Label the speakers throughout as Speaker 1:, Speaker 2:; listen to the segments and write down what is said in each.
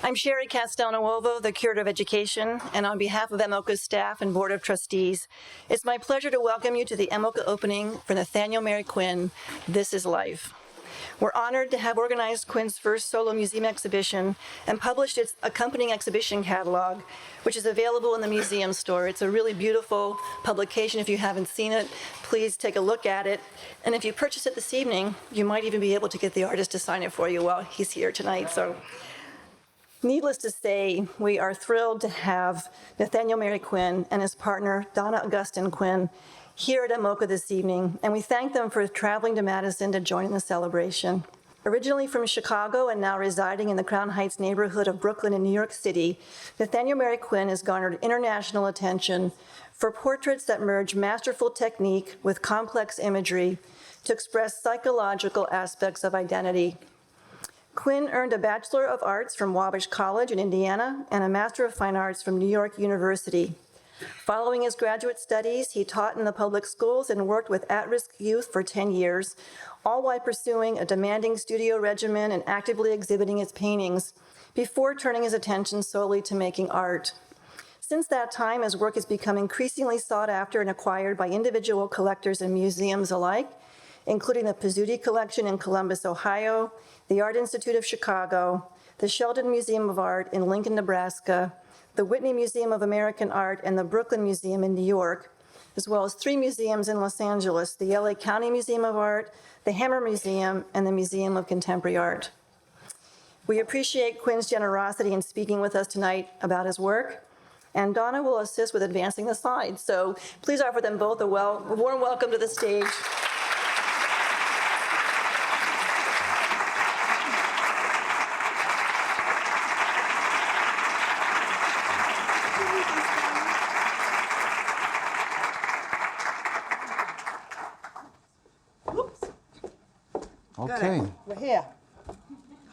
Speaker 1: I'm Sherry Castelnuovo, the Curator of Education, and on behalf of MOCA's staff and Board of Trustees, it's my pleasure to welcome you to the MOCA opening for Nathaniel Mary Quinn, This Is Life. We're honored to have organized Quinn's first solo museum exhibition and published its accompanying exhibition catalog, which is available in the museum store. It's a really beautiful publication. If you haven't seen it, please take a look at it. And if you purchase it this evening, you might even be able to get the artist to sign it for you while he's here tonight. So, needless to say, we are thrilled to have Nathaniel Mary Quinn and his partner, Donna Augustine Quinn, here at MOCA this evening, and we thank them for traveling to Madison to join in the celebration. Originally from Chicago and now residing in the Crown Heights neighborhood of Brooklyn in New York City, Nathaniel Mary Quinn has garnered international attention for portraits that merge masterful technique with complex imagery to express psychological aspects of identity. Quinn earned a Bachelor of Arts from Wabash College in Indiana and a Master of Fine Arts from New York University. Following his graduate studies, he taught in the public schools and worked with at-risk youth for 10 years, all while pursuing a demanding studio regimen and actively exhibiting his paintings before turning his attention solely to making art. Since that time, his work has become increasingly sought after and acquired by individual collectors and museums alike, including the Pizzuti Collection in Columbus, Ohio, the Art Institute of Chicago, the Sheldon Museum of Art in Lincoln, Nebraska, the Whitney Museum of American Art, and the Brooklyn Museum in New York, as well as 3 museums in Los Angeles, the LA County Museum of Art, the Hammer Museum, and the Museum of Contemporary Art. We appreciate Quinn's generosity in speaking with us tonight about his work, and Donna will assist with advancing the slides. So please offer them both a warm welcome to the stage.
Speaker 2: Okay.
Speaker 3: We're here.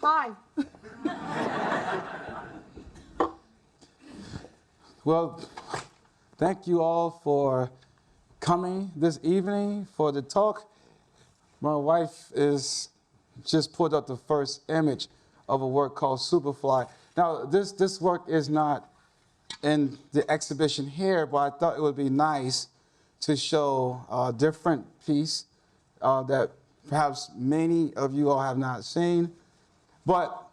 Speaker 3: Hi.
Speaker 2: Well, thank you all for coming this evening for the talk. My wife is just put up the first image of a work called Superfly. Now, this work is not in the exhibition here, but I thought it would be nice to show a different piece that perhaps many of you all have not seen, but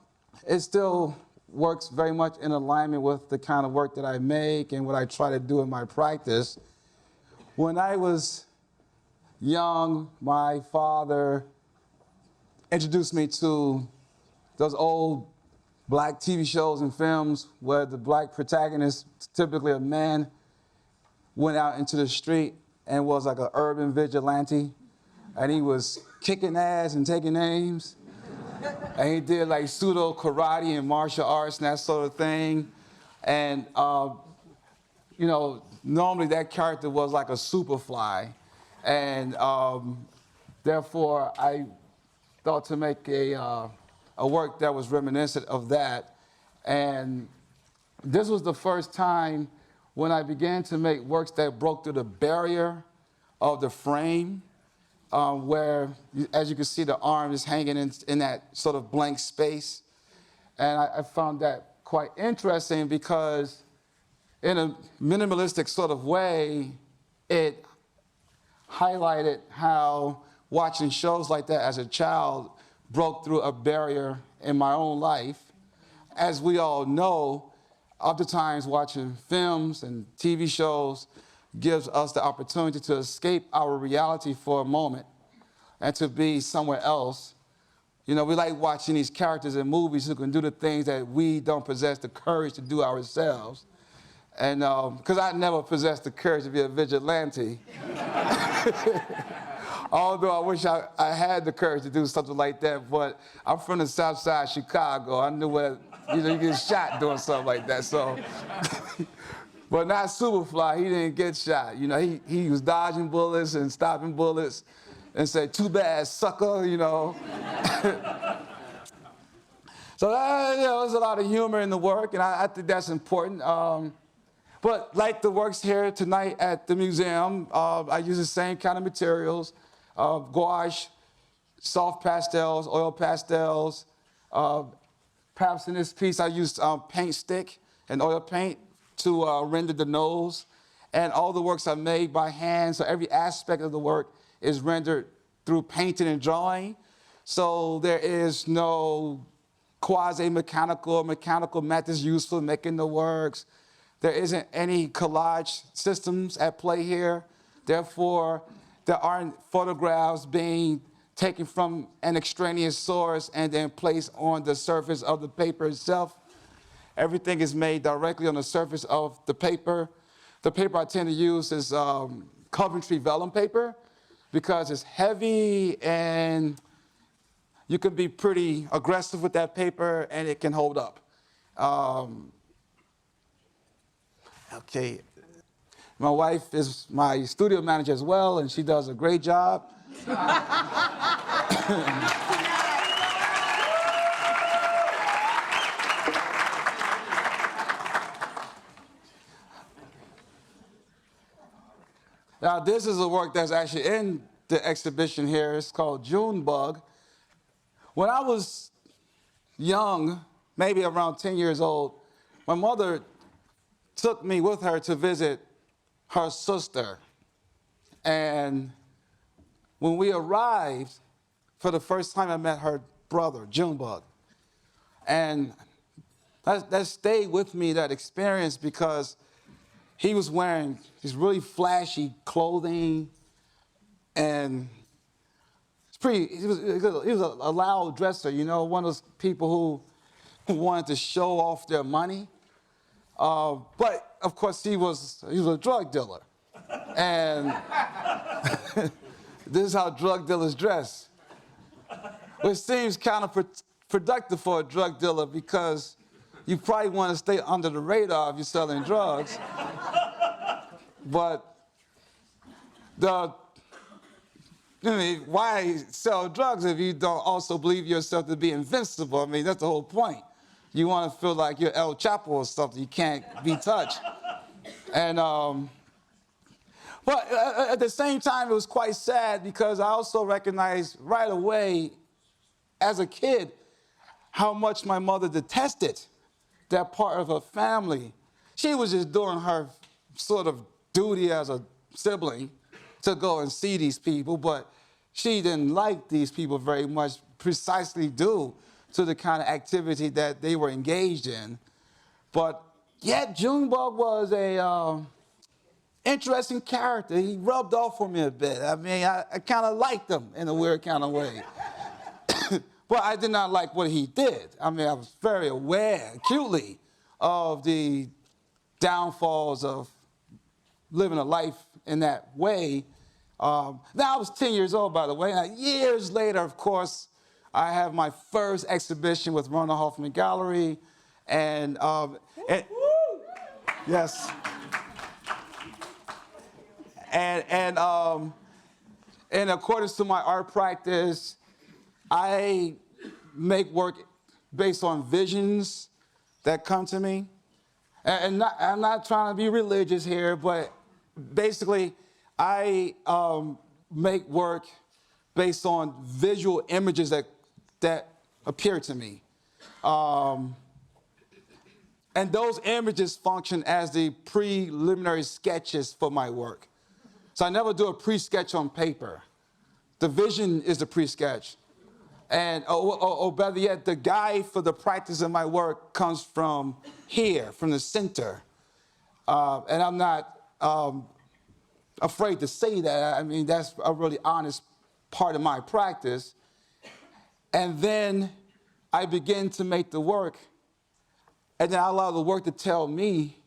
Speaker 2: it still works very much in alignment with the kind of work that I make and what I try to do in my practice. When I was young, my father introduced me to those old black TV shows and films where the black protagonist, typically a man, went out into the street and was like an urban vigilante. And he was kicking ass and taking names. And he did like pseudo karate and martial arts and that sort of thing. And, you know, normally that character was like a superfly. And therefore, I thought to make a work that was reminiscent of that. And this was the first time when I began to make works that broke through the barrier of the frame. Where, as you can see, the arm is hanging in that sort of blank space. And I found that quite interesting because in a minimalistic sort of way, it highlighted how watching shows like that as a child broke through a barrier in my own life. As we all know, oftentimes watching films and TV shows gives us the opportunity to escape our reality for a moment and to be somewhere else. You know, we like watching these characters in movies who can do the things that we don't possess the courage to do ourselves. And because I never possessed the courage to be a vigilante. Although I wish I had the courage to do something like that, but I'm from the South Side of Chicago. I knew where, you get shot doing something like that, so. But not Superfly, he didn't get shot. You know, he was dodging bullets and stopping bullets and said, "Too bad, sucker," you know. So, you know, there's a lot of humor in the work, and I think that's important. But like the works here tonight at the museum, I use the same kind of materials, gouache, soft pastels, oil pastels, Perhaps in this piece I used paint stick and oil paint to render the nose. And all the works are made by hand, so every aspect of the work is rendered through painting and drawing. So there is no quasi-mechanical or mechanical methods used for making the works. There isn't any collage systems at play here. Therefore, there aren't photographs being taken from an extraneous source and then placed on the surface of the paper itself. Everything is made directly on the surface of the paper. The paper I tend to use is Coventry vellum paper because it's heavy and you can be pretty aggressive with that paper and it can hold up. Okay, my wife is my studio manager as well and she does a great job. Now, this is a work that's actually in the exhibition here. It's called Junebug. When I was young, maybe around 10 years old, my mother took me with her to visit her sister. And when we arrived, for the first time I met her brother, Junebug. And that stayed with me, that experience, because he was wearing these really flashy clothing, and he was a loud dresser, you know, one of those people who wanted to show off their money. But of course, he was a drug dealer, and this is how drug dealers dress, which seems counterproductive for a drug dealer because you probably want to stay under the radar if you're selling drugs. But why sell drugs if you don't also believe yourself to be invincible? I mean, that's the whole point. You want to feel like you're El Chapo or something. You can't be touched. And but at the same time, it was quite sad because I also recognized right away, as a kid, how much my mother detested that part of her family. She was just doing her sort of duty as a sibling to go and see these people, but she didn't like these people very much, precisely due to the kind of activity that they were engaged in. But yet Junebug was a interesting character. He rubbed off on me a bit. I mean, I kind of liked him in a weird kind of way. But I did not like what he did. I mean, I was very aware, acutely, of the downfalls of living a life in that way. Now, I was 10 years old, by the way. Now, years later, of course, I have my first exhibition with Rona Hoffman Gallery. And yes. And in accordance to my art practice, I make work based on visions that come to me. And I'm not trying to be religious here, but basically, I make work based on visual images that appear to me. And those images function as the preliminary sketches for my work. So I never do a pre-sketch on paper. The vision is the pre-sketch. And, or better yet, the guide for the practice of my work comes from here, from the center. And I'm not afraid to say that. I mean, that's a really honest part of my practice. And then I begin to make the work, and then I allow the work to tell me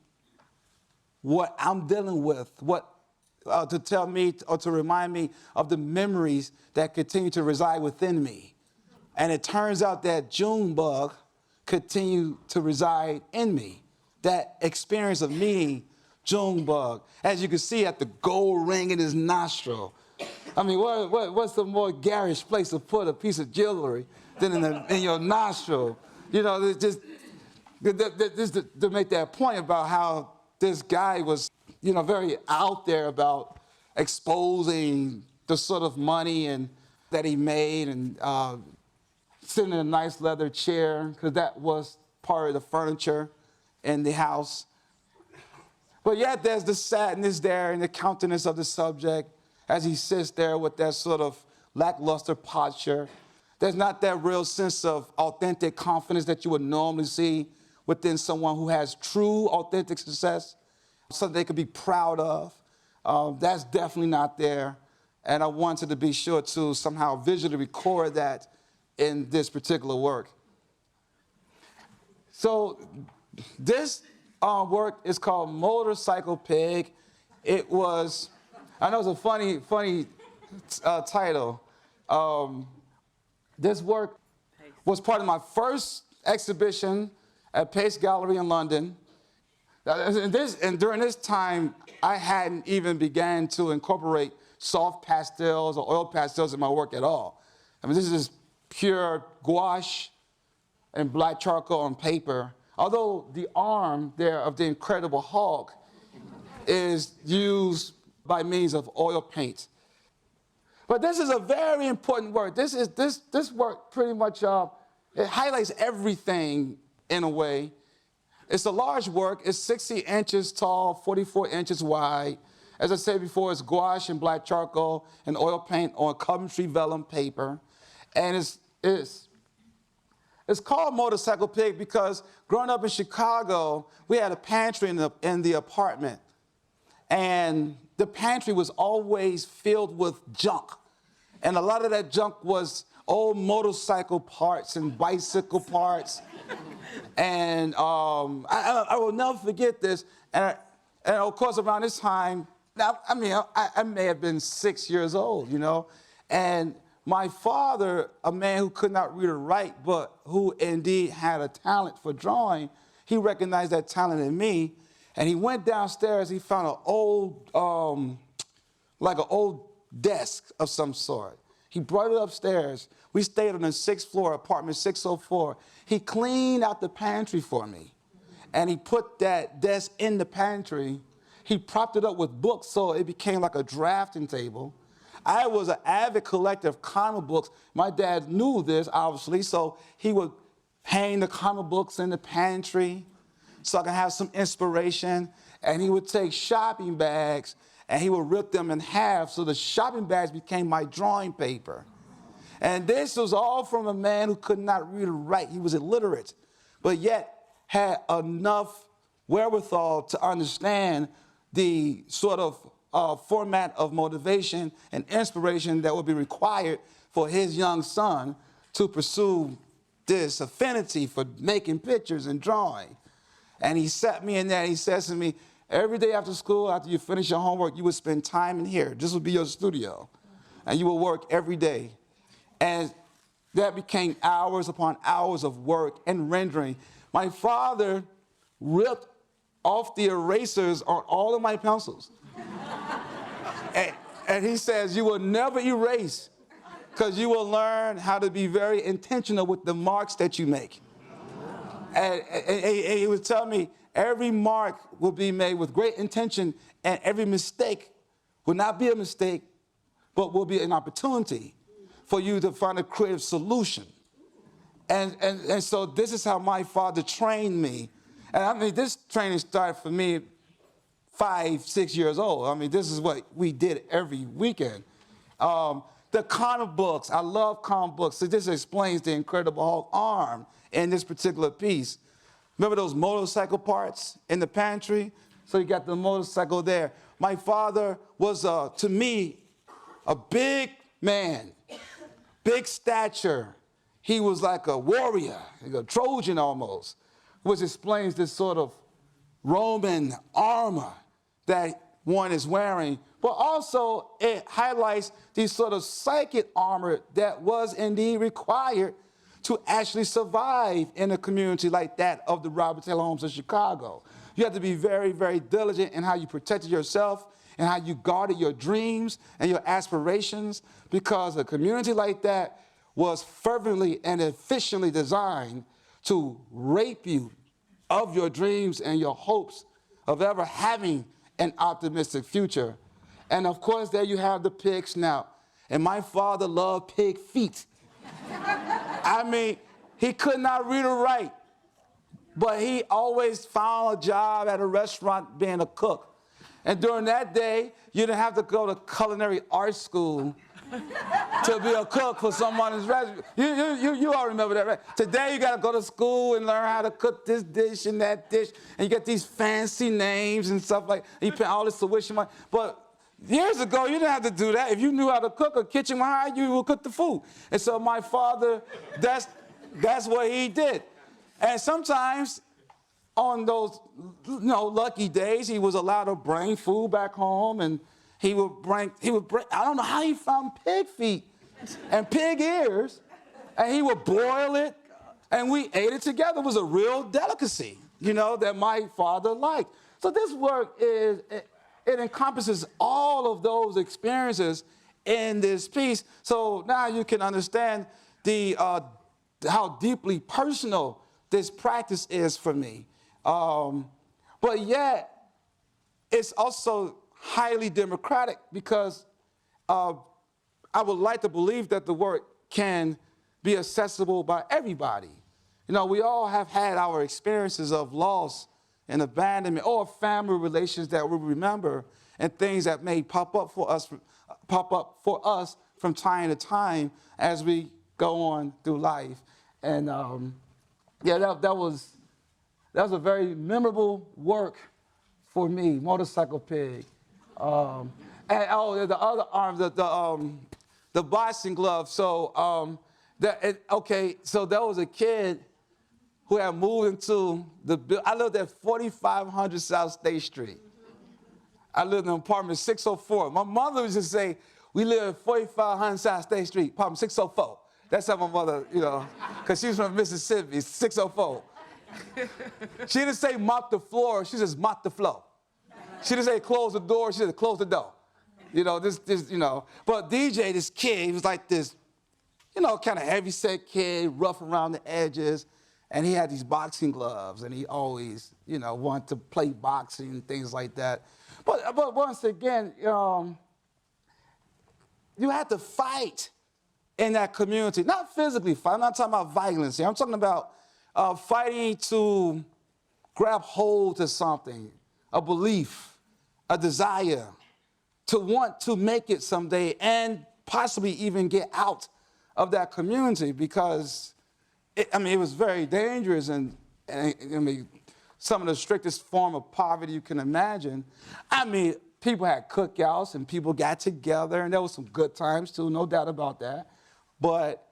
Speaker 2: what I'm dealing with, to tell me or to remind me of the memories that continue to reside within me. And it turns out that Junebug continued to reside in me. That experience of meeting Junebug, as you can see at the gold ring in his nostril. I mean, what's the more garish place to put a piece of jewelry than in your nostril? You know, just to make that point about how this guy was, you know, very out there about exposing the sort of money that he made and sitting in a nice leather chair, because that was part of the furniture in the house. But yet there's the sadness there in the countenance of the subject as he sits there with that sort of lackluster posture. There's not that real sense of authentic confidence that you would normally see within someone who has true, authentic success, something they could be proud of. That's definitely not there. And I wanted to be sure to somehow visually record that in this particular work. So this work is called Motorcycle Pig. It was, I know it's a funny title. This work was part of my first exhibition at Pace Gallery in London. And during this time, I hadn't even began to incorporate soft pastels or oil pastels in my work at all. I mean, this is pure gouache and black charcoal on paper. Although the arm there of the Incredible Hulk is used by means of oil paint. But this is a very important work. This work pretty much, it highlights everything in a way. It's a large work. It's 60 inches tall, 44 inches wide. As I said before, it's gouache and black charcoal and oil paint on Coventry vellum paper. And it's called Motorcycle Pig because growing up in Chicago, we had a pantry in the apartment. And the pantry was always filled with junk. And a lot of that junk was old motorcycle parts and bicycle parts. And I will never forget this. And of course, around this time, now, I mean, I may have been 6 years old, you know. And my father, a man who could not read or write, but who indeed had a talent for drawing, he recognized that talent in me. And he went downstairs, he found an old, like an old desk of some sort. He brought it upstairs. We stayed on the 6th floor, apartment 604. He cleaned out the pantry for me. And he put that desk in the pantry. He propped it up with books so it became like a drafting table. I was an avid collector of comic books. My dad knew this, obviously, so he would hang the comic books in the pantry so I could have some inspiration. And he would take shopping bags and he would rip them in half so the shopping bags became my drawing paper. And this was all from a man who could not read or write. He was illiterate, but yet had enough wherewithal to understand the sort of format of motivation and inspiration that would be required for his young son to pursue this affinity for making pictures and drawing. And he sat me in there and he says to me, every day after school, after you finish your homework, you would spend time in here. This would be your studio. And you would work every day. And that became hours upon hours of work and rendering. My father ripped off the erasers on all of my pencils. And he says, you will never erase because you will learn how to be very intentional with the marks that you make. And he would tell me every mark will be made with great intention and every mistake will not be a mistake, but will be an opportunity for you to find a creative solution. And so this is how my father trained me. And I mean, this training started for me 5, 6 years old. I mean, this is what we did every weekend. The comic books, I love comic books. So this explains the Incredible Hulk arm in this particular piece. Remember those motorcycle parts in the pantry? So you got the motorcycle there. My father was, to me, a big man, big stature. He was like a warrior, like a Trojan almost, which explains this sort of Roman armor that one is wearing, but also it highlights the sort of psychic armor that was indeed required to actually survive in a community like that of the Robert Taylor Homes of Chicago. You have to be very, very diligent in how you protected yourself and how you guarded your dreams and your aspirations, because a community like that was fervently and efficiently designed to rape you of your dreams and your hopes of ever having an optimistic future. And of course, there you have the pig snout. And my father loved pig feet. I mean, he could not read or write, but he always found a job at a restaurant being a cook. And during that day, you didn't have to go to culinary art school to be a cook for someone's restaurant. You all remember that, right? Today, you got to go to school and learn how to cook this dish and that dish, and you get these fancy names and stuff like, and you pay all this tuition money. But years ago, you didn't have to do that. If you knew how to cook, a kitchen would hire you, would cook the food. And so my father, that's what he did. And sometimes on those, lucky days, he was allowed to bring food back home, and he would bring, I don't know how he found pig feet and pig ears, and he would boil it, and we ate it together. It was a real delicacy, that my father liked. So this work it encompasses all of those experiences in this piece. So now you can understand how deeply personal this practice is for me. But yet, it's also highly democratic because I would like to believe that the work can be accessible by everybody. We all have had our experiences of loss and abandonment or family relations that we remember and things that may pop up for us from time to time as we go on through life. And that was a very memorable work for me, Motorcycle Pig. And the other arm, the boxing glove. So so there was a kid who had moved into I lived at 4500 South State Street. I lived in apartment 604. My mother used to say, we live at 4500 South State Street, apartment 604. That's how my mother, because she's from Mississippi, 604. She didn't say mop the floor, she says mop the floor. She didn't say close the door, she said close the door. But DJ, this kid, he was like this, kind of heavy-set kid, rough around the edges, and he had these boxing gloves, and he always, wanted to play boxing and things like that. But once again, you had to fight in that community. Not physically fight, I'm not talking about violence here. I'm talking about fighting to grab hold to something, a belief, a desire, to want to make it someday and possibly even get out of that community because, it was very dangerous and some of the strictest form of poverty you can imagine. People had cookouts and people got together and there was some good times too, no doubt about that. But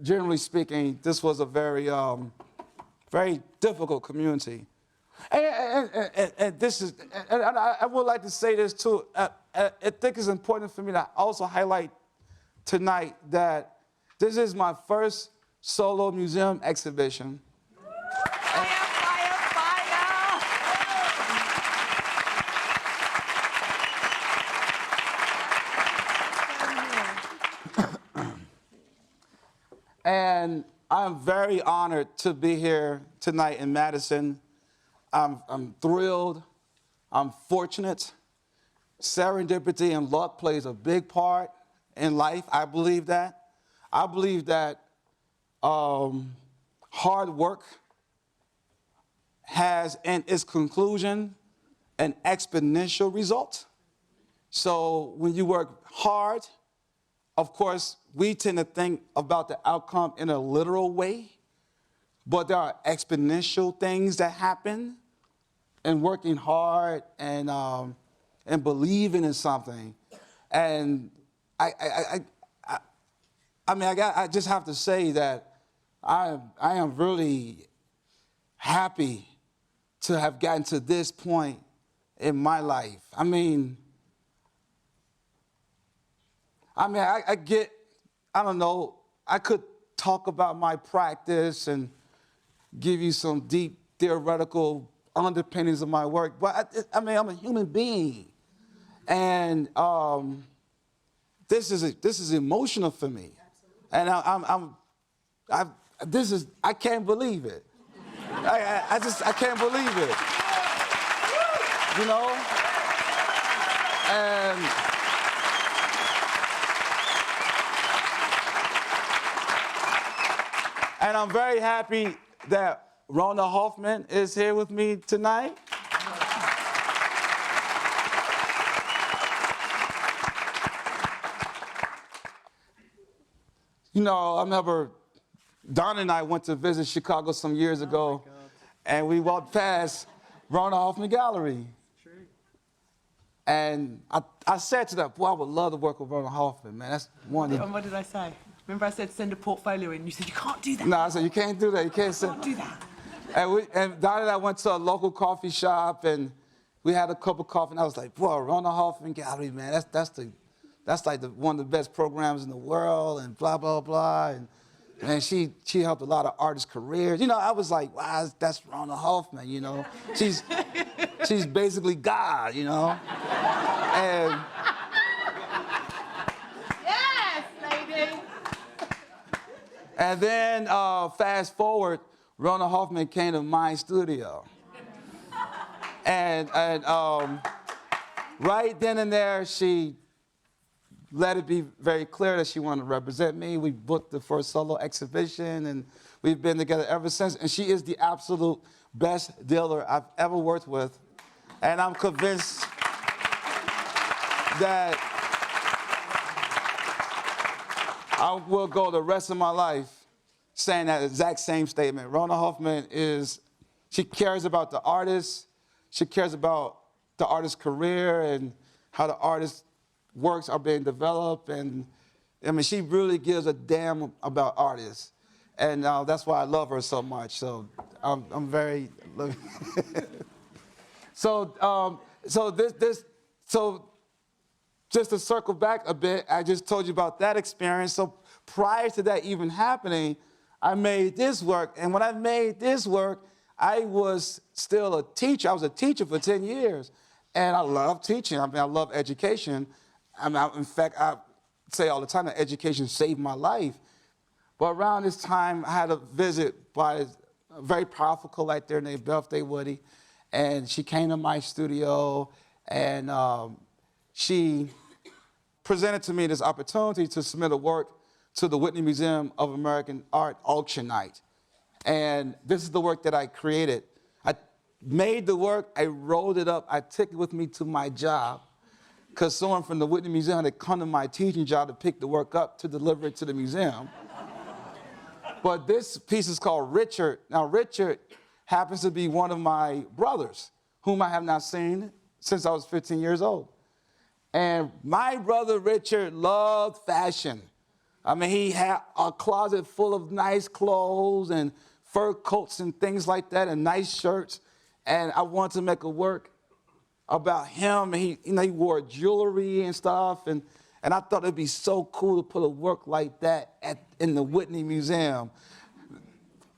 Speaker 2: generally speaking, this was a very, very difficult community. And this is, and I would like to say this too. I think it's important for me to also highlight tonight that this is my first solo museum exhibition.
Speaker 3: Fire, fire, fire!
Speaker 2: And I'm very honored to be here tonight in Madison. I'm thrilled. I'm fortunate. Serendipity and luck plays a big part in life. I believe that. I believe that hard work has in its conclusion an exponential result. So when you work hard, of course, we tend to think about the outcome in a literal way, but there are exponential things that happen in working hard and believing in something. And I just have to say that I am really happy to have gotten to this point in my life. I don't know, I could talk about my practice and give you some deep theoretical underpinnings of my work, but I'm a human being. And this is emotional for me. And I can't believe it. I can't believe it. And And I'm very happy that Rona Hoffman is here with me tonight. You know, I remember Don and I went to visit Chicago some years ago, and we walked past Rona Hoffman Gallery.
Speaker 3: True.
Speaker 2: And I said to them, boy, I would love to work with Rona Hoffman, man. That's one of the...
Speaker 3: And what did I say? Remember I said send a portfolio in. You said you can't do that.
Speaker 2: No, I said, you can't do that. You can't send...
Speaker 3: Can't do that.
Speaker 2: And Don and I went to a local coffee shop, and we had a cup of coffee, and I was like, boy, Rona Hoffman Gallery, man, that's like one of the best programs in the world, and blah, blah, blah. And she helped a lot of artists' careers. You know, I was like, wow, that's Rona Hoffman, you know. She's basically God, you know. And
Speaker 3: Yes, lady.
Speaker 2: And then fast forward, Rona Hoffman came to my studio. And right then and there, she let it be very clear that she wanted to represent me. We booked the first solo exhibition, and we've been together ever since. And she is the absolute best dealer I've ever worked with. And I'm convinced that I will go the rest of my life saying that exact same statement. Rona Hoffman she cares about the artist. She cares about the artist's career and how the artist's works are being developed. And I mean, she really gives a damn about artists. And that's why I love her so much. So I'm very, so just to circle back a bit, I just told you about that experience. So prior to that even happening, I made this work. And when I made this work, I was still a teacher. I was a teacher for 10 years. And I love teaching. I mean, I love education. In fact, I say all the time that education saved my life. But around this time, I had a visit by a very powerful collector named Birthday Woody. And she came to my studio, and she presented to me this opportunity to submit a work to the Whitney Museum of American Art auction night. And this is the work that I created. I made the work, I rolled it up, I took it with me to my job, because someone from the Whitney Museum had come to my teaching job to pick the work up to deliver it to the museum. But this piece is called Richard. Now, Richard happens to be one of my brothers, whom I have not seen since I was 15 years old. And my brother Richard loved fashion. I mean, he had a closet full of nice clothes and fur coats and things like that, and nice shirts. And I wanted to make a work about him. He wore jewelry and stuff, and I thought it'd be so cool to put a work like that in the Whitney Museum.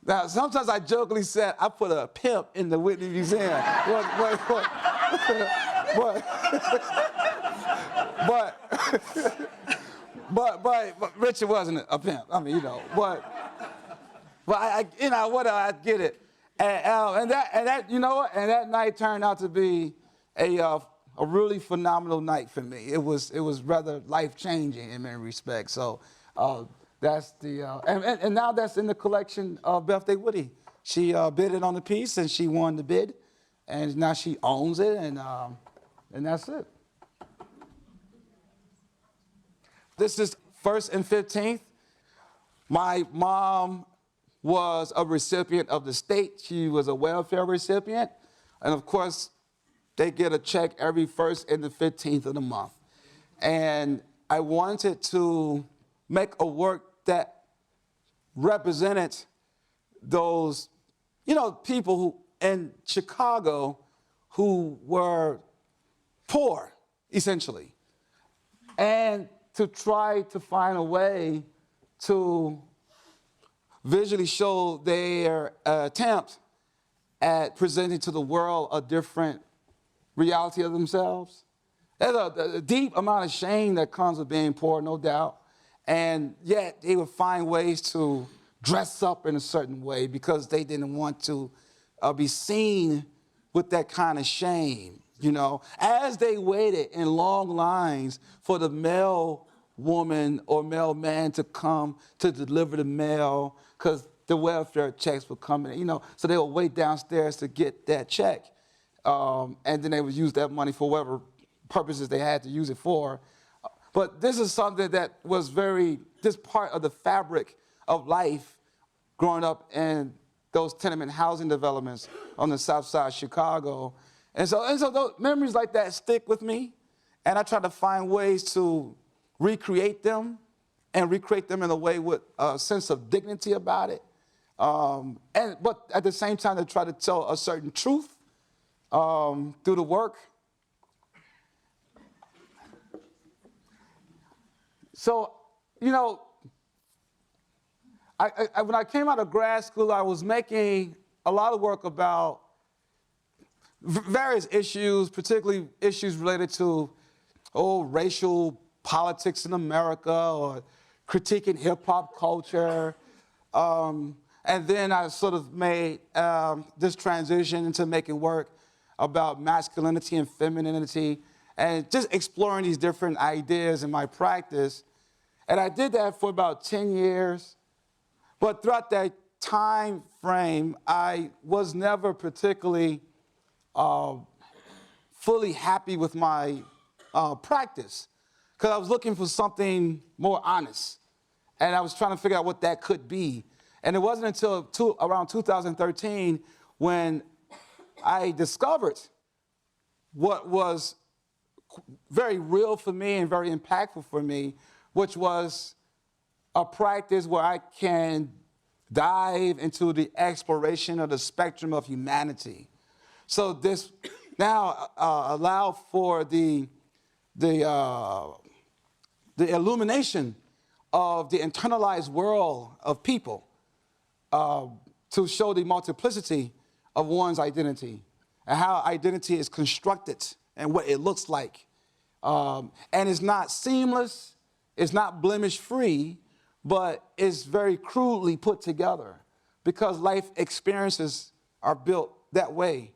Speaker 2: Now, sometimes I jokingly said I put a pimp in the Whitney Museum. But Richard wasn't a pimp. I mean, you know, but I get it. And that, you know what? And that night turned out to be a really phenomenal night for me. It was rather life-changing in many respects. So that's the and now that's in the collection of Birthday Woody. She bidded on the piece and she won the bid, and now she owns it, and that's it. This is 1st and 15th. My mom was a recipient of the state. She was a welfare recipient. And of course, they get a check every 1st and the 15th of the month. And I wanted to make a work that represented those, people who in Chicago who were poor, essentially. And to try to find a way to visually show their attempt at presenting to the world a different reality of themselves. There's a deep amount of shame that comes with being poor, no doubt. And yet they would find ways to dress up in a certain way because they didn't want to be seen with that kind of shame, As they waited in long lines for the male woman or male man to come to deliver the mail, because the welfare checks would come in, so they would wait downstairs to get that check. And then they would use that money for whatever purposes they had to use it for. But this is something that was this part of the fabric of life growing up in those tenement housing developments on the south side of Chicago. And so those memories like that stick with me, and I try to find ways to recreate them and recreate them in a way with a sense of dignity about it. But at the same time, to try to tell a certain truth through the work. So, when I came out of grad school, I was making a lot of work about various issues, particularly issues related to racial politics in America or critiquing hip-hop culture. And then I sort of made this transition into making work about masculinity and femininity and just exploring these different ideas in my practice. And I did that for about 10 years. But throughout that time frame, I was never particularly fully happy with my practice, because I was looking for something more honest. And I was trying to figure out what that could be. And it wasn't until around 2013 when I discovered what was very real for me and very impactful for me, which was a practice where I can dive into the exploration of the spectrum of humanity. So this now allowed for the illumination of the internalized world of people, to show the multiplicity of one's identity and how identity is constructed and what it looks like. And it's not seamless, it's not blemish-free, but it's very crudely put together because life experiences are built that way.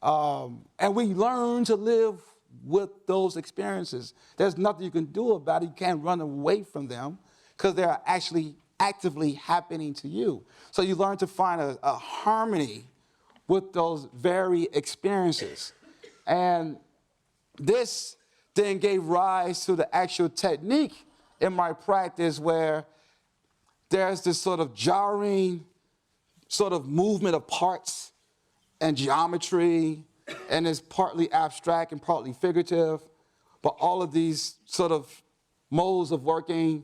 Speaker 2: And we learn to live with those experiences. There's nothing you can do about it. You can't run away from them because they're actually actively happening to you. So you learn to find a harmony with those very experiences. And this then gave rise to the actual technique in my practice where there's this sort of jarring sort of movement of parts and geometry, and it's partly abstract and partly figurative, but all of these sort of modes of working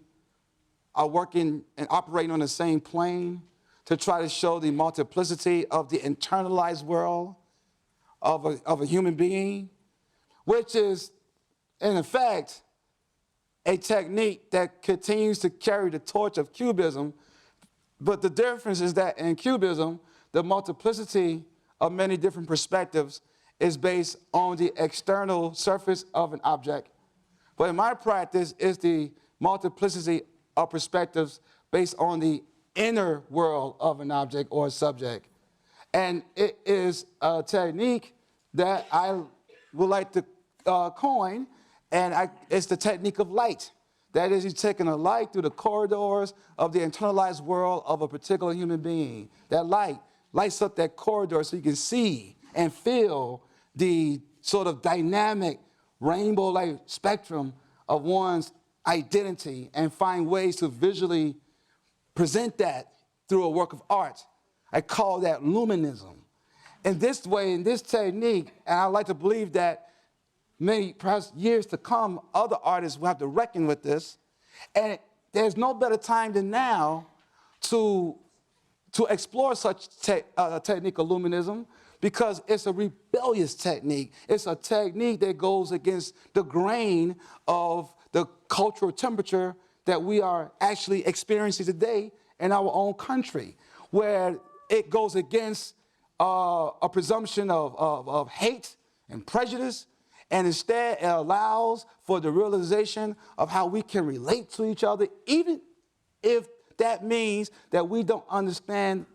Speaker 2: are working and operating on the same plane to try to show the multiplicity of the internalized world of a human being, which is, in effect, a technique that continues to carry the torch of Cubism. But the difference is that in Cubism, the multiplicity of many different perspectives is based on the external surface of an object. But in my practice, it's the multiplicity of perspectives based on the inner world of an object or a subject. And it is a technique that I would like to coin, and it's the technique of light. That is, you're taking a light through the corridors of the internalized world of a particular human being. That light lights up that corridor so you can see and feel the sort of dynamic rainbow-like spectrum of one's identity and find ways to visually present that through a work of art. I call that luminism. In this way, in this technique, and I like to believe that many, perhaps years to come, other artists will have to reckon with this. And there's no better time than now to explore such technique of luminism, because it's a rebellious technique. It's a technique that goes against the grain of the cultural temperature that we are actually experiencing today in our own country, where it goes against a presumption of hate and prejudice, and instead it allows for the realization of how we can relate to each other, even if that means that we don't understand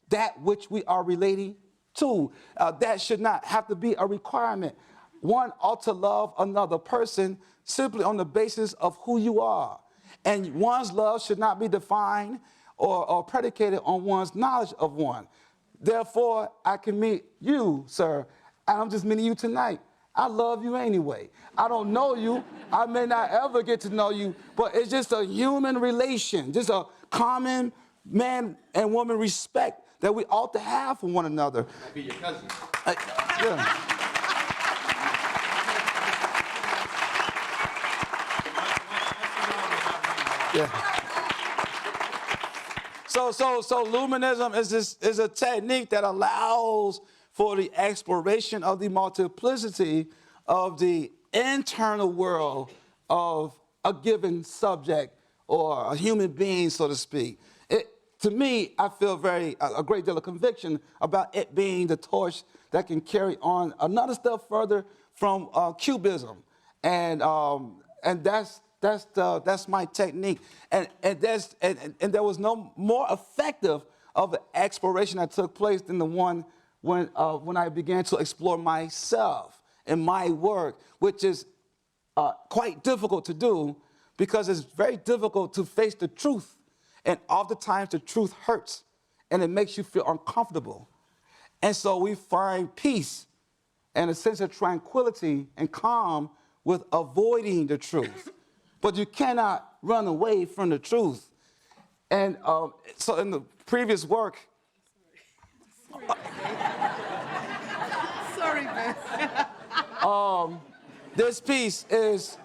Speaker 2: that which we are relating to. That should not have to be a requirement. One ought to love another person simply on the basis of who you are. And one's love should not be defined or predicated on one's knowledge of one. Therefore, I can meet you, sir, and I'm just meeting you tonight. I love you anyway. I don't know you. I may not ever get to know you, but it's just a human relation, just a common man and woman respect that we ought to have for one another.
Speaker 4: Might be your cousin.
Speaker 2: Yeah. Yeah. So luminism is a technique that allows for the exploration of the multiplicity of the internal world of a given subject or a human being, so to speak. To me, I feel a great deal of conviction about it being the torch that can carry on another step further from Cubism, and that's my technique. And there was no more effective of an exploration that took place than the one when I began to explore myself and my work, which is quite difficult to do because it's very difficult to face the truth. And oftentimes the truth hurts and it makes you feel uncomfortable. And so we find peace and a sense of tranquility and calm with avoiding the truth. But you cannot run away from the truth. And so in the previous work,
Speaker 3: Sorry, man.
Speaker 2: this piece is,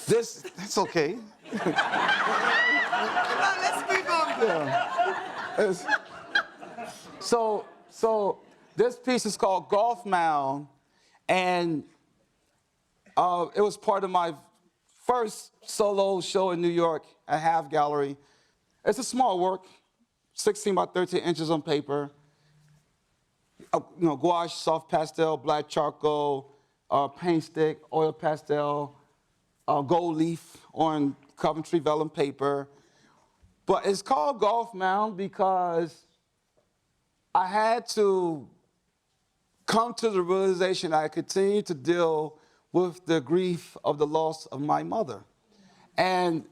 Speaker 2: it's okay.
Speaker 3: Come on, let's move on.
Speaker 2: It's- so this piece is called Golf Mound, and it was part of my first solo show in New York at Half Gallery. It's a small work, 16 by 13 inches on paper. Gouache, soft pastel, black charcoal, paint stick, oil pastel, gold leaf on Coventry vellum paper. But it's called Golf Mound because I had to come to the realization I continued to deal with the grief of the loss of my mother. And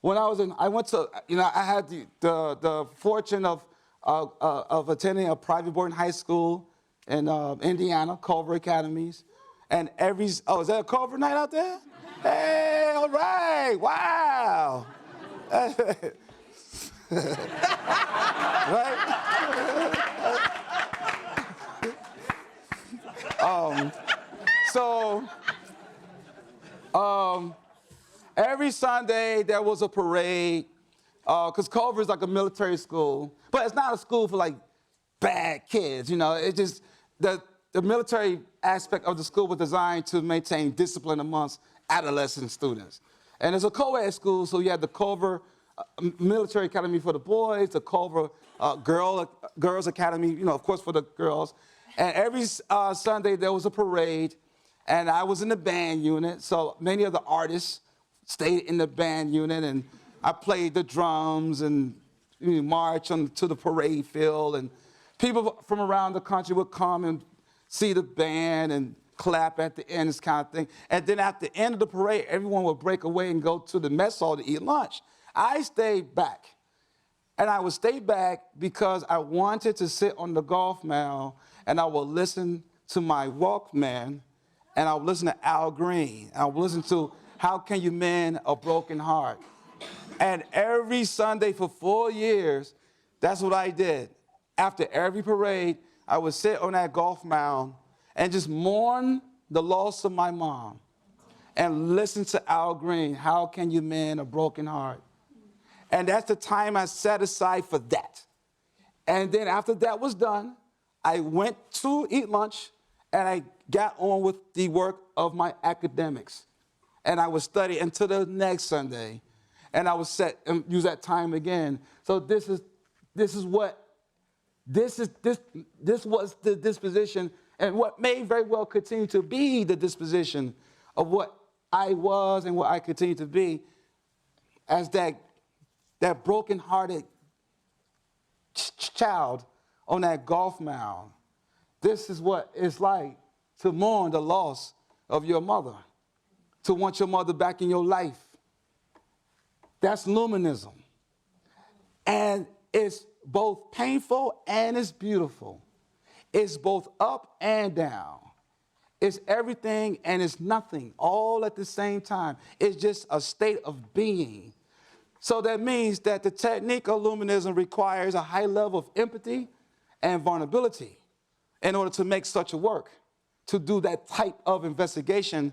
Speaker 2: when I had the fortune of attending a private boarding high school in Indiana, Culver Academies. And is that a Culver night out there? Hey, all right, wow. Right? Every Sunday there was a parade, because Culver is like a military school, but it's not a school for like bad kids, It just, the military aspect of the school was designed to maintain discipline amongst adolescent students. And it's a co-ed school, so you had the Culver Military Academy for the boys, the Culver Girls Academy, of course for the girls. And every Sunday there was a parade, and I was in the band unit, so many of the artists stayed in the band unit, and I played the drums and march to the parade field, and people from around the country would come and see the band and clap at the end, this kind of thing. And then at the end of the parade, everyone would break away and go to the mess hall to eat lunch. I stayed back. And I would stay back because I wanted to sit on the golf mound and I would listen to my Walkman, and I would listen to Al Green. I would listen to How Can You Mend a Broken Heart? And every Sunday for 4 years, that's what I did. After every parade, I would sit on that golf mound and just mourn the loss of my mom and listen to Al Green, How Can You Mend a Broken Heart? And that's the time I set aside for that. And then after that was done, I went to eat lunch and I got on with the work of my academics. And I would study until the next Sunday. And I would use that time again. So this was the disposition, and what may very well continue to be the disposition of what I was and what I continue to be as that broken-hearted child on that golf mound. This is what it's like to mourn the loss of your mother, to want your mother back in your life. That's luminism. And it's both painful and it's beautiful. It's both up and down. It's everything and it's nothing all at the same time. It's just a state of being. So that means that the technique of luminism requires a high level of empathy and vulnerability in order to make such a work, to do that type of investigation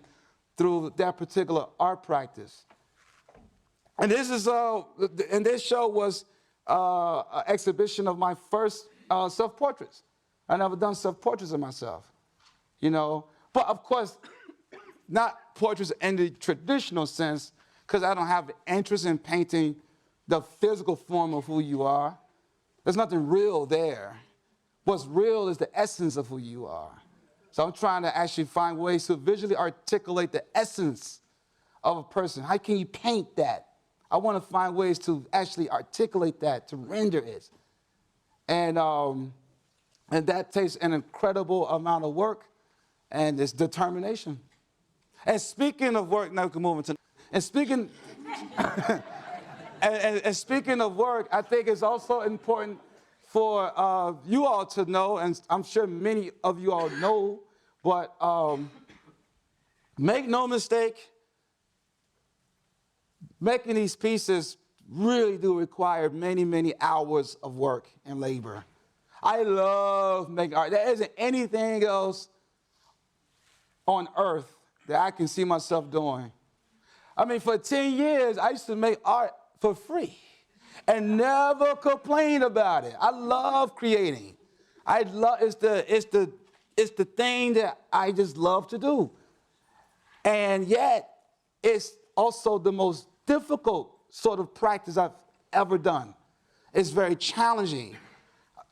Speaker 2: through that particular art practice. And this show was an exhibition of my first self-portraits. I never done self-portraits of myself, you know. But of course, not portraits in the traditional sense, because I don't have interest in painting the physical form of who you are. There's nothing real there. What's real is the essence of who you are. So I'm trying to actually find ways to visually articulate the essence of a person. How can you paint that? I want to find ways to actually articulate that, to render it. And that takes an incredible amount of work, and it's determination. And speaking of work, now we can move into, and speaking, and speaking of work, I think it's also important for you all to know, and I'm sure many of you all know, but make no mistake, making these pieces really do require many, many hours of work and labor. I love making art. There isn't anything else on earth that I can see myself doing. I mean, for 10 years, I used to make art for free and never complain about it. I love creating. It's the thing that I just love to do. And yet, it's also the most difficult sort of practice I've ever done. It's very challenging.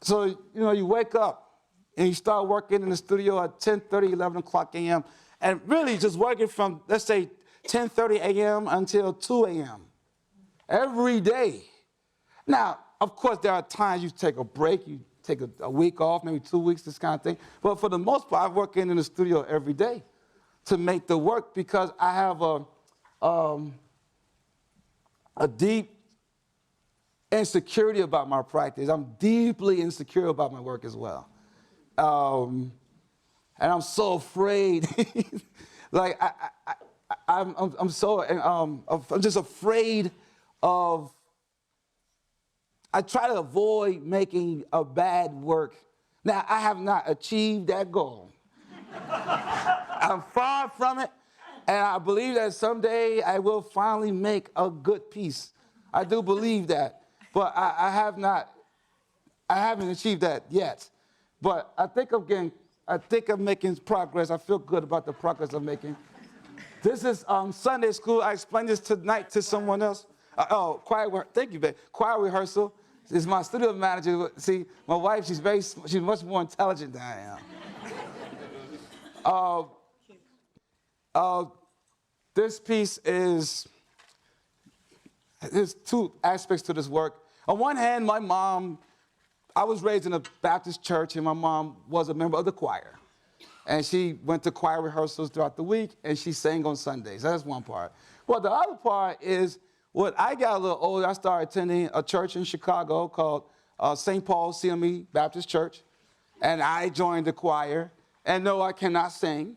Speaker 2: So, you know, you wake up and you start working in the studio at 10:30, 11 o'clock a.m., and really just working from, let's say, 10:30 a.m. until 2 a.m. every day. Now, of course, there are times you take a break, you take a week off, maybe 2 weeks, this kind of thing. But for the most part, I work in the studio every day to make the work because I have a deep insecurity about my practice. I'm deeply insecure about my work as well. And I'm so afraid. Like, I'm just afraid of, I try to avoid making a bad work. Now, I have not achieved that goal. I'm far from it, and I believe that someday I will finally make a good piece. I do believe that, but I haven't achieved that yet. But I think I'm making progress. I feel good about the progress I'm making. This is Sunday school. I explained this tonight to someone else. Thank you, babe. Choir rehearsal. This is my studio manager. See, my wife, she's much more intelligent than I am. This piece there's two aspects to this work. On one hand, my mom, I was raised in a Baptist church, and my mom was a member of the choir. And she went to choir rehearsals throughout the week, and she sang on Sundays. That's one part. Well, the other part is, when I got a little older, I started attending a church in Chicago called St. Paul's CME Baptist Church. And I joined the choir. And no, I cannot sing.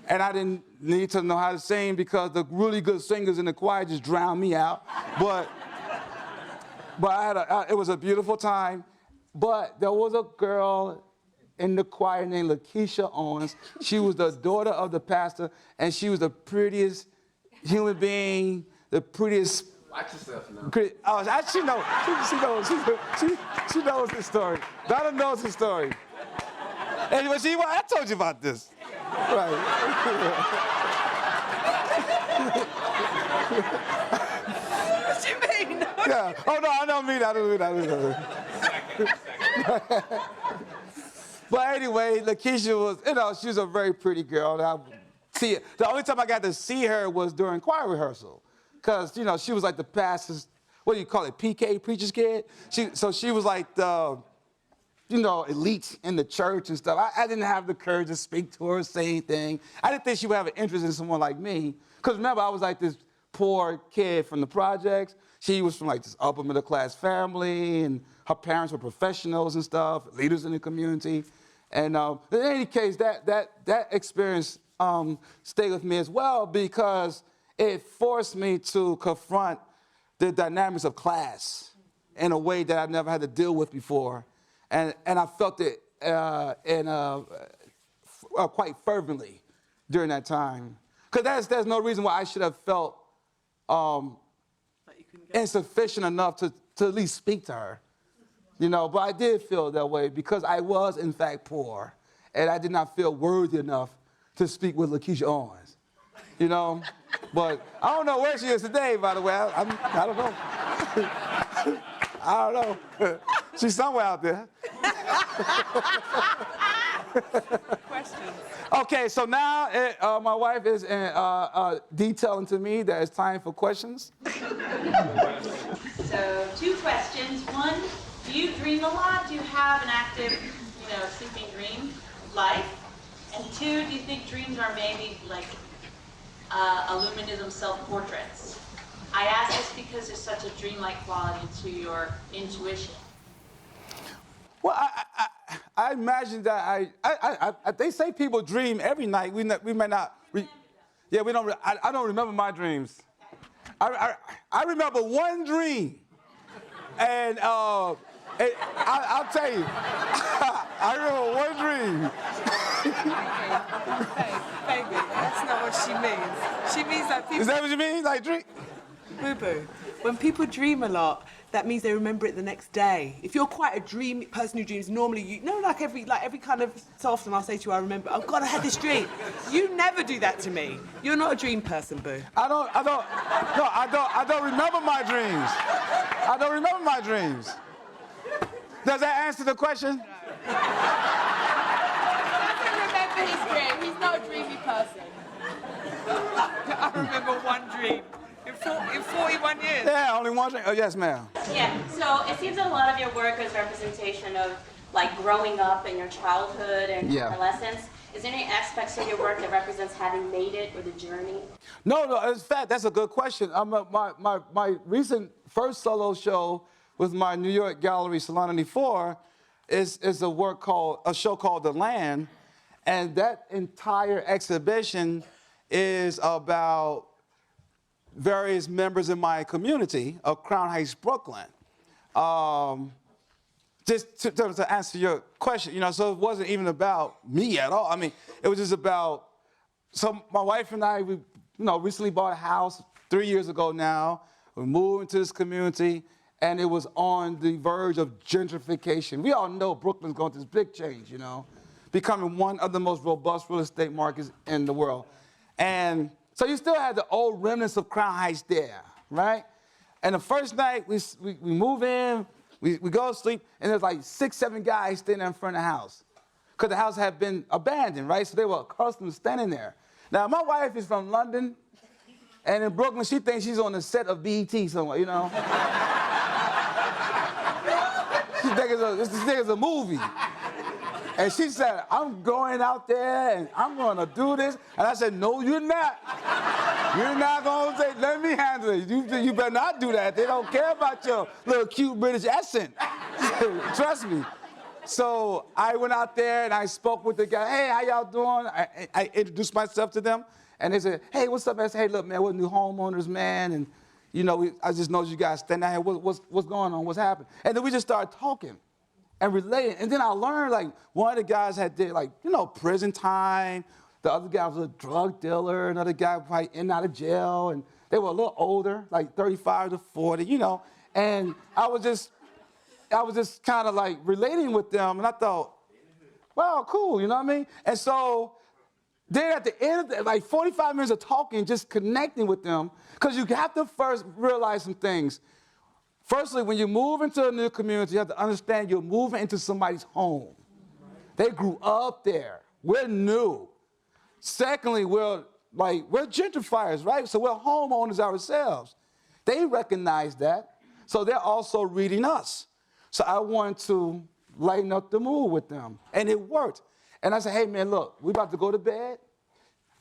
Speaker 2: And I didn't need to know how to sing because the really good singers in the choir just drowned me out. But it was a beautiful time. But there was a girl in the choir named Lakeisha Owens. She was the daughter of the pastor, and she was the prettiest human being, the prettiest.
Speaker 4: Watch yourself now.
Speaker 2: She knows the story. Donna knows the story. Anyway, I told you about this. Right.
Speaker 3: What do you mean?
Speaker 2: Yeah. Oh, no, I don't mean that. But anyway, Lakeisha was, she was a very pretty girl. The only time I got to see her was during choir rehearsal. Because, she was like the pastor's, what do you call it, PK, preacher's kid? So she was like the, elite in the church and stuff. I didn't have the courage to speak to her or say anything. I didn't think she would have an interest in someone like me. Because remember, I was like this poor kid from the projects. She was from like this upper middle class family, and her parents were professionals and stuff, leaders in the community. And in any case, that experience stayed with me as well because it forced me to confront the dynamics of class in a way that I never had to deal with before. And I felt it quite fervently during that time. Because there's no reason why I should have felt insufficient enough to at least speak to her. You know, but I did feel that way because I was, in fact, poor. And I did not feel worthy enough to speak with Lakeisha Owens. You know? But I don't know where she is today, by the way. I don't know. I don't know. She's somewhere out there.
Speaker 3: Questions?
Speaker 2: Okay, so now my wife is detailing to me that it's time for questions.
Speaker 4: So 2 questions. 1, do you dream a lot? Do you have an active, sleeping dream life? And 2, do you think dreams are maybe like illuminism self-portraits? I ask this because there's such a dreamlike quality to your intuition.
Speaker 2: Well, I imagine that they say people dream every night. We may not. Yeah, we don't. I don't remember my dreams. I remember one dream, and I'll tell you, I remember one dream.
Speaker 3: Baby, that's not what she means. She means that people...
Speaker 2: Is that what you mean? Like dream?
Speaker 3: Boo-boo. When people dream a lot, that means they remember it the next day. If you're quite a dreamy person who dreams, normally like every kind of so often I'll say to you, I remember, oh God, I had this dream. You never do that to me. You're not a dream person, boo.
Speaker 2: I don't remember my dreams. I don't remember my dreams. Does that answer the question?
Speaker 5: He doesn't remember his dream. He's not a dreamy person.
Speaker 3: I remember one dream. In 41 years.
Speaker 2: Yeah, only one dream. Oh, yes, ma'am.
Speaker 4: Yeah, so it seems that a lot of your work is representation of like growing up in your childhood and adolescence. Is there any aspects of your work that represents having made it or the journey?
Speaker 2: No, in fact, that's a good question. My recent first solo show with my New York gallery, Salon 94, is a show called The Land, and that entire exhibition is about various members in my community of Crown Heights, Brooklyn. Just to answer your question, so it wasn't even about me at all. I mean, it was just about, so my wife and I, we recently bought a house 3 years ago now. We moved into this community, and it was on the verge of gentrification. We all know Brooklyn's going through this big change, becoming one of the most robust real estate markets in the world. And so you still had the old remnants of Crown Heights there, right? And the first night we move in, we go to sleep, and there's like 6, 7 guys standing in front of the house. Because the house had been abandoned, right? So they were accustomed to standing there. Now, my wife is from London, and in Brooklyn, she thinks she's on the set of BET somewhere, She thinks it's a movie. And she said, I'm going out there and I'm going to do this. And I said, no, you're not. You're not going to say, let me handle it. You better not do that. They don't care about your little cute British accent. Trust me. So I went out there and I spoke with the guy. Hey, how y'all doing? I introduced myself to them. And they said, hey, what's up? I said, hey, look, man, we're new homeowners, man. And, I just know you guys stand out here. What's going on? What's happening? And then we just started talking and relating. And then I learned, like, one of the guys did, prison time. The other guy was a drug dealer. Another guy probably in and out of jail. And they were a little older, like 35 to 40, And I was just kind of, like, relating with them. And I thought, wow, cool, you know what I mean? And so then at the end of 45 minutes of talking, just connecting with them, because you have to first realize some things. Firstly, when you move into a new community, you have to understand you're moving into somebody's home. They grew up there. We're new. Secondly, we're gentrifiers, right? So we're homeowners ourselves. They recognize that, so they're also reading us. So I wanted to lighten up the mood with them, and it worked. And I said, hey, man, look, we about to go to bed.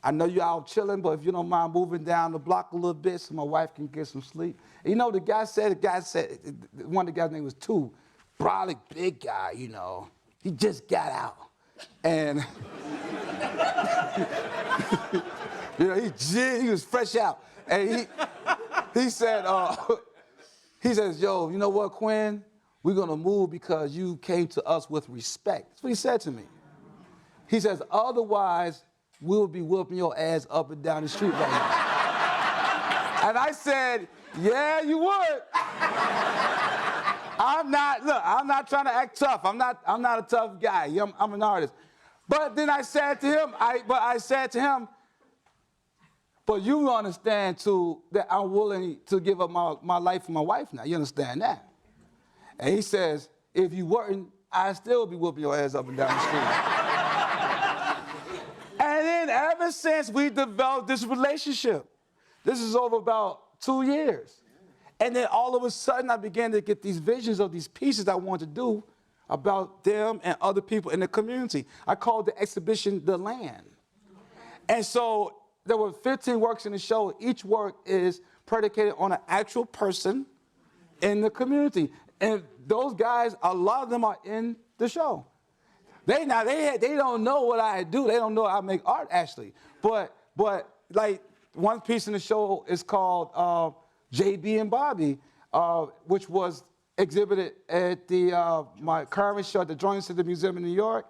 Speaker 2: I know you're out chilling, but if you don't mind moving down the block a little bit so my wife can get some sleep. And, you know, the guy said, one of the guys' name was Tu, brolic, big guy, you know. He just got out. And, you know, he was fresh out. And he said, he says, yo, you know what, Quinn? We're going to move because you came to us with respect. That's what he said to me. He says, otherwise, we'll be whooping your ass up and down the street right now. And I said, yeah, you would. I'm not trying to act tough. I'm not a tough guy. I'm an artist. But then I said to him, but you understand too that I'm willing to give up my life for my wife now. You understand that? And he says, if you weren't, I'd still be whooping your ass up and down the street. And then ever since we developed this relationship, this is over about 2 years. And then all of a sudden I began to get these visions of these pieces I wanted to do about them and other people in the community. I called the exhibition The Land. And so there were 15 works in the show. Each work is predicated on an actual person in the community. And those guys, a lot of them are in the show. They don't know what I do. They don't know I make art, actually. But like, one piece in the show is called J.B. and Bobby, which was exhibited at my current show at the Drawing Center Museum in New York.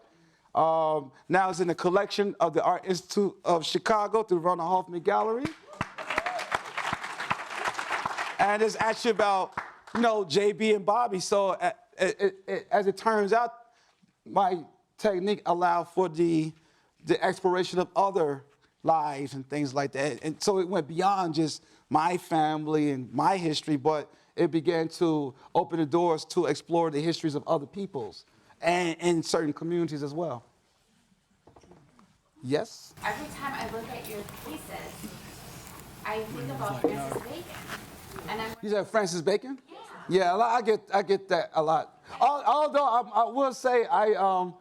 Speaker 2: Now it's in the collection of the Art Institute of Chicago through Ronald Hoffman Gallery. And it's actually about, you know, J.B. and Bobby. So as it turns out, my technique allowed for the exploration of other lives and things like that. And so it went beyond just my family and my history, but it began to open the doors to explore the histories of other peoples and in certain communities as well. Yes?
Speaker 6: Every time I look at your pieces, I think about Francis Bacon. And
Speaker 2: You said Francis Bacon? Yeah, I get that a lot. Although I will say I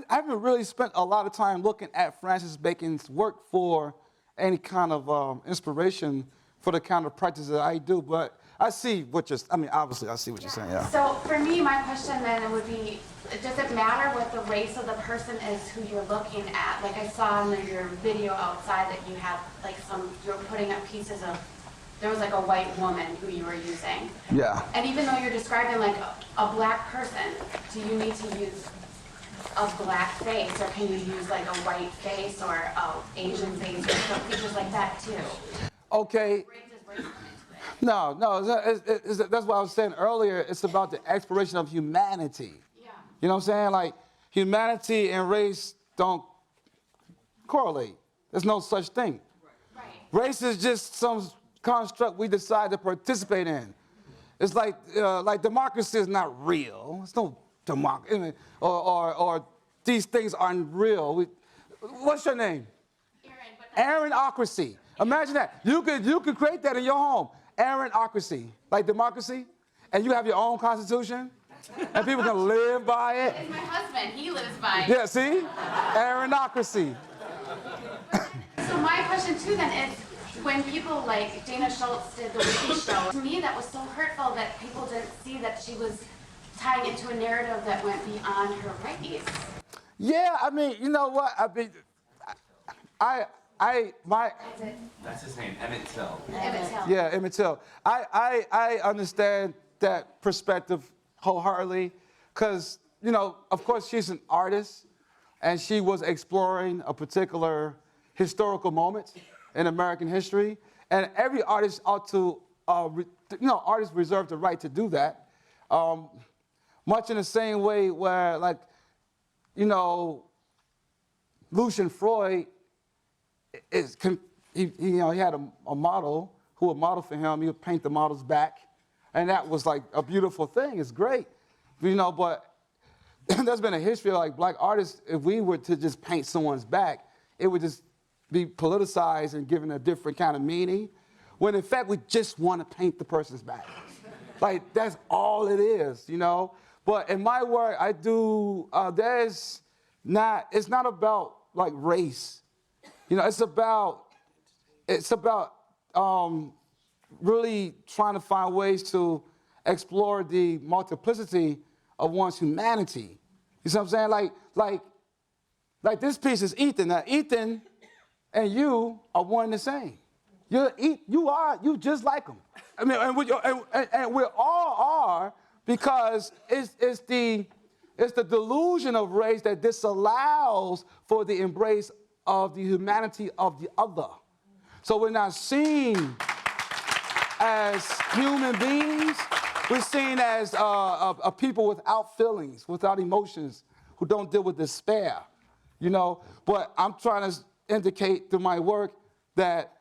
Speaker 2: haven't really spent a lot of time looking at Francis Bacon's work for any kind of inspiration for the kind of practice that I do. But I see what you're. Obviously, I see what you're saying. Yeah.
Speaker 6: So for me, my question then would be: does it matter what the race of the person is who you're looking at? Like I saw in your video outside that you have like you're putting up pieces of. There was like a white woman who you were using.
Speaker 2: Yeah.
Speaker 6: And even though you're describing like a black person, do you need to use a black face, or can you use like a white face or a Asian face or some features like that too?
Speaker 2: Okay. No, that's what I was saying earlier. It's about the exploration of humanity.
Speaker 6: Yeah.
Speaker 2: You know what I'm saying? Like, humanity and race don't correlate. There's no such thing.
Speaker 6: Right.
Speaker 2: Race is just some construct we decide to participate in. It's like democracy is not real. It's no democracy, or these things aren't real. What's your name? Aaronocracy. Imagine that. You could create that in your home. Aaronocracy, like democracy, and you have your own constitution, and people can live by it.
Speaker 6: It's my husband. He lives by it.
Speaker 2: Yeah, see? Aaronocracy.
Speaker 6: So my question too then is, when people like Dana Schultz did the Wiki Show, to me that was so hurtful that people didn't see that she was tying into a narrative that went beyond her race.
Speaker 2: Yeah, you know what?
Speaker 7: That's his name, Emmett Till.
Speaker 6: Emmett Till.
Speaker 2: Yeah, Emmett Till. I understand that perspective wholeheartedly, because, you know, of course she's an artist, and she was exploring a particular historical moment in American history, and every artist ought to, artists reserve the right to do that. Much in the same way where, like, you know, Lucian Freud he had a model who would model for him. He would paint the model's back, and that was like a beautiful thing. It's great, you know. But there's been a history of like black artists. If we were to just paint someone's back, it would just be politicized and given a different kind of meaning. When in fact we just want to paint the person's back. Like that's all it is, you know. But in my work, I do. It's not about like race. You know, it's about really trying to find ways to explore the multiplicity of one's humanity. You see what I'm saying? Like this piece is Ethan. Now, Ethan and you are one and the same. You just like him. I mean, and we all are, because it's the delusion of race that disallows for the embrace of the humanity of the other. So we're not seen as human beings. We're seen as a people without feelings, without emotions, who don't deal with despair, you know? But I'm trying to indicate through my work that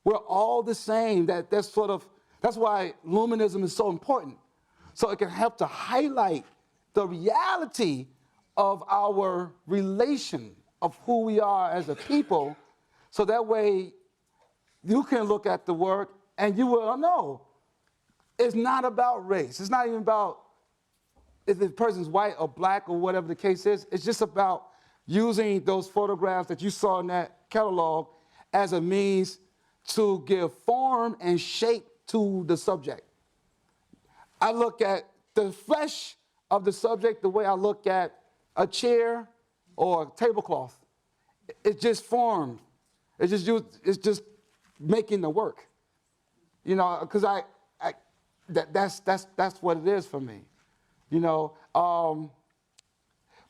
Speaker 2: we're all the same. That's why luminism is so important. So it can help to highlight the reality of our relation of who we are as a people, so that way you can look at the work and you will know it's not about race. It's not even about if the person's white or black or whatever the case is. It's just about using those photographs that you saw in that catalog as a means to give form and shape to the subject. I look at the flesh of the subject the way I look at a chair or a tablecloth. It's just form. It's just making the work. You know, because that's what it is for me. You know,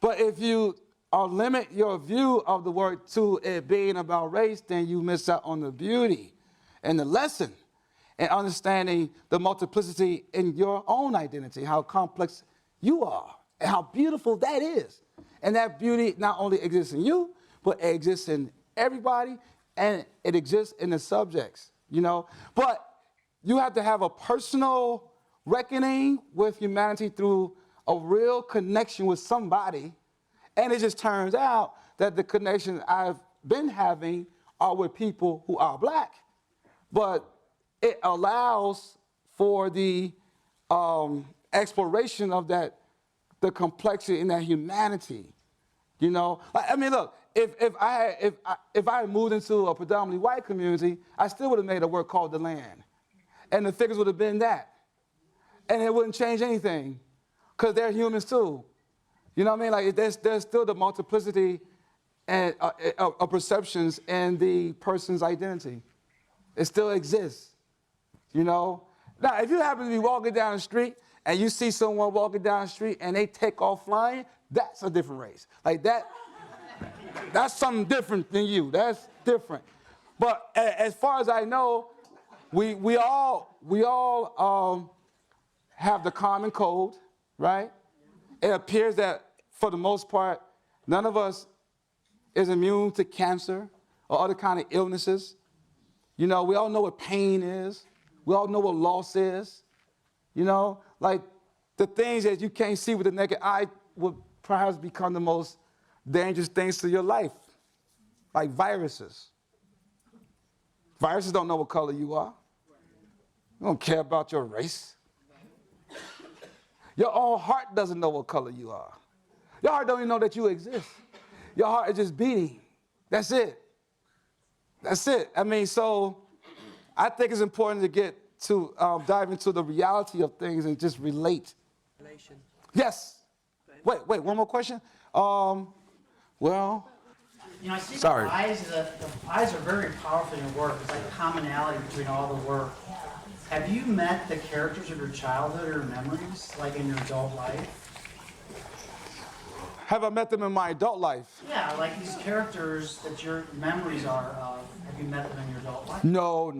Speaker 2: but if you limit your view of the work to it being about race, then you miss out on the beauty and the lesson and understanding the multiplicity in your own identity, how complex you are, and how beautiful that is. And that beauty not only exists in you, but it exists in everybody, and it exists in the subjects, you know? But you have to have a personal reckoning with humanity through a real connection with somebody. And it just turns out that the connection I've been having are with people who are black. But it allows for the exploration of the complexity in that humanity. You know, I mean, look, if I had moved into a predominantly white community, I still would have made a work called The Land. And the figures would have been that. And it wouldn't change anything, because they're humans too. You know what I mean? Like, there's still the multiplicity and of perceptions in the person's identity. It still exists, you know? Now, if you happen to be walking down the street and you see someone walking down the street and they take off flying, that's a different race. Like that's something different than you. That's different. But as far as I know, we all have the common code, right? It appears that for the most part, none of us is immune to cancer or other kind of illnesses. You know, we all know what pain is. We all know what loss is. You know, like the things that you can't see with the naked eye would perhaps become the most dangerous things to your life, like viruses. Viruses don't know what color you are. They don't care about your race. Your own heart doesn't know what color you are. Your heart don't even know that you exist. Your heart is just beating. That's it. That's it. I mean, so I think it's important to get to dive into the reality of things and just relate. Yes. Wait, one more question? Well.
Speaker 8: You know, I see
Speaker 2: Sorry.
Speaker 8: the eyes are very powerful in your work. It's like a commonality between all the work. Have you met the characters of your childhood or memories, like in your adult life?
Speaker 2: Have I met them in my adult life?
Speaker 8: Yeah, like these characters that your memories are of. Have you met them in your adult life?
Speaker 2: No.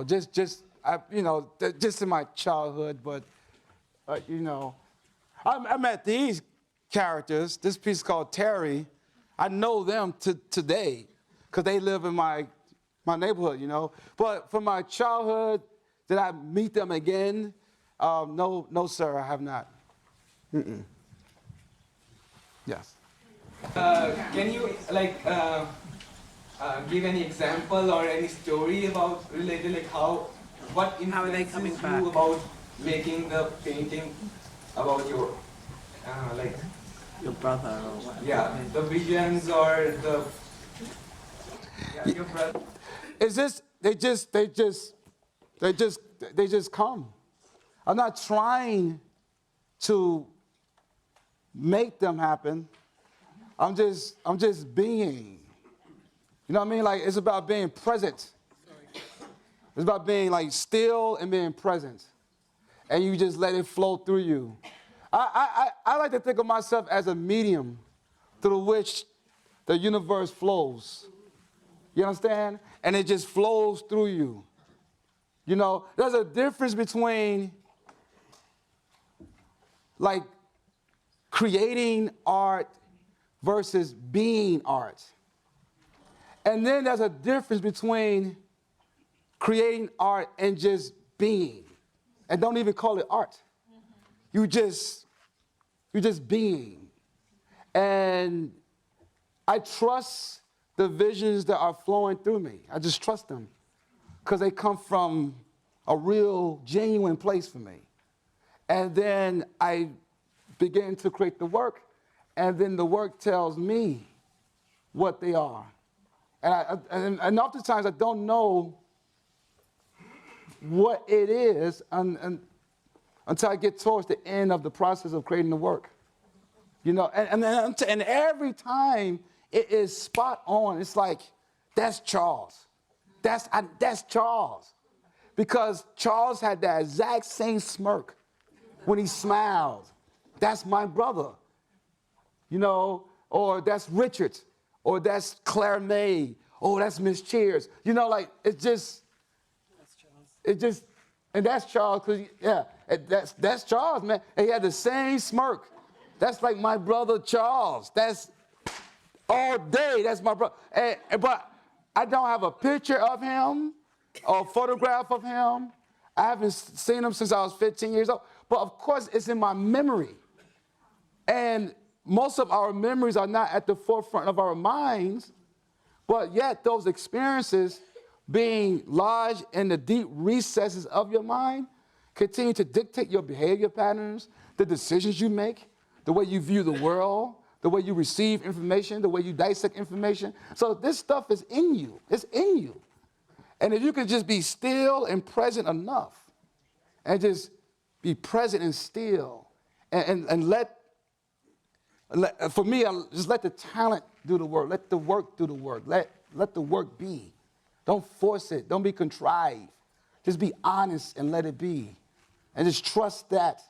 Speaker 2: Just in my childhood, but you know, I met these characters. This piece called Terry. I know them today because they live in my neighborhood, you know. But from my childhood, did I meet them again? No, sir, I have not. Mm-mm. Yes.
Speaker 9: Can you give any example or any story about related, like what influences you about making the painting about your
Speaker 3: your brother or whatever?
Speaker 9: Yeah, the visions or Yeah, your brother.
Speaker 2: It's just, they just come. I'm not trying to make them happen. I'm just being. You know what I mean? Like, it's about being present. It's about being like still and being present. And you just let it flow through you. I like to think of myself as a medium through which the universe flows. You understand? And it just flows through you. You know, there's a difference between like creating art versus being art. And then there's a difference between creating art and just being. And don't even call it art. You're just being. And I trust the visions that are flowing through me. I just trust them because they come from a real, genuine place for me. And then I begin to create the work, and then the work tells me what they are. And oftentimes I don't know what it is until I get towards the end of the process of creating the work. You know, and every time it is spot on. It's like, that's Charles. That's Charles. Because Charles had that exact same smirk when he smiled. That's my brother. You know, or that's Richard, or that's Claire May, or that's Miss Cheers. You know, like, it's just, and that's Charles, because, yeah, that's Charles, man. And he had the same smirk. That's like my brother Charles. That's all day, that's my brother. But I don't have a picture of him or a photograph of him. I haven't seen him since I was 15 years old. But of course, it's in my memory. And most of our memories are not at the forefront of our minds, but yet those experiences being lodged in the deep recesses of your mind continue to dictate your behavior patterns, the decisions you make, the way you view the world, the way you receive information, the way you dissect information. So this stuff is in you. It's in you. And if you can just be still and present enough, and just be present and still, and let, for me, just let the talent do the work. Let the work do the work. Let the work be. Don't force it. Don't be contrived. Just be honest and let it be. And just trust that.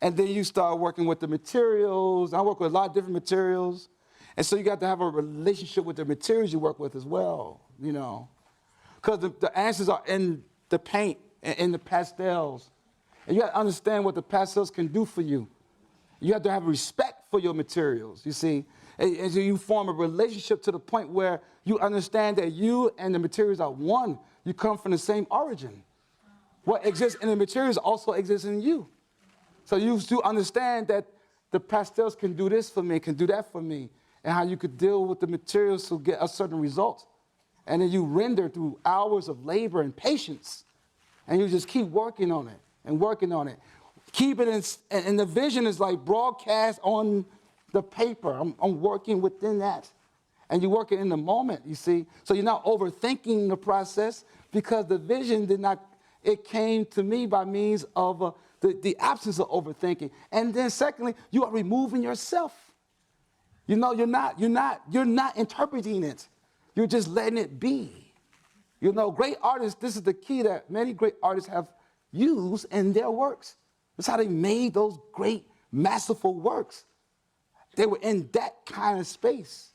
Speaker 2: And then you start working with the materials. I work with a lot of different materials. And so you got to have a relationship with the materials you work with as well, you know. Because the answers are in the paint and in the pastels. And you got to understand what the pastels can do for you. You have to have respect for your materials, you see. And so you form a relationship to the point where you understand that you and the materials are one. You come from the same origin. What exists in the materials also exists in you. So you do understand that the pastels can do this for me, can do that for me, and how you could deal with the materials to get a certain result. And then you render through hours of labor and patience, and you just keep working on it and working on it. Keep it in, and the vision is like broadcast on the paper. I'm working within that. And you're working in the moment, you see. So you're not overthinking the process because the vision it came to me by means of the absence of overthinking. And then secondly, you are removing yourself. You know, you're not interpreting it. You're just letting it be. You know, great artists, this is the key that many great artists have used in their works. That's how they made those great, masterful works. They were in that kind of space.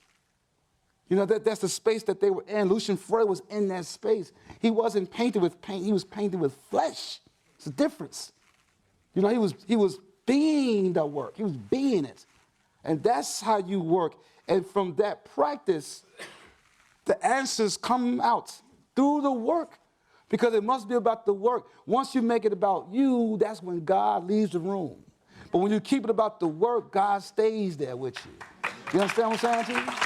Speaker 2: You know, that's the space that they were in. Lucian Freud was in that space. He wasn't painted with paint. He was painted with flesh. It's a difference. You know, he was being the work. He was being it. And that's how you work. And from that practice, the answers come out through the work. Because it must be about the work. Once you make it about you, that's when God leaves the room. But when you keep it about the work, God stays there with you. You understand what I'm saying to you?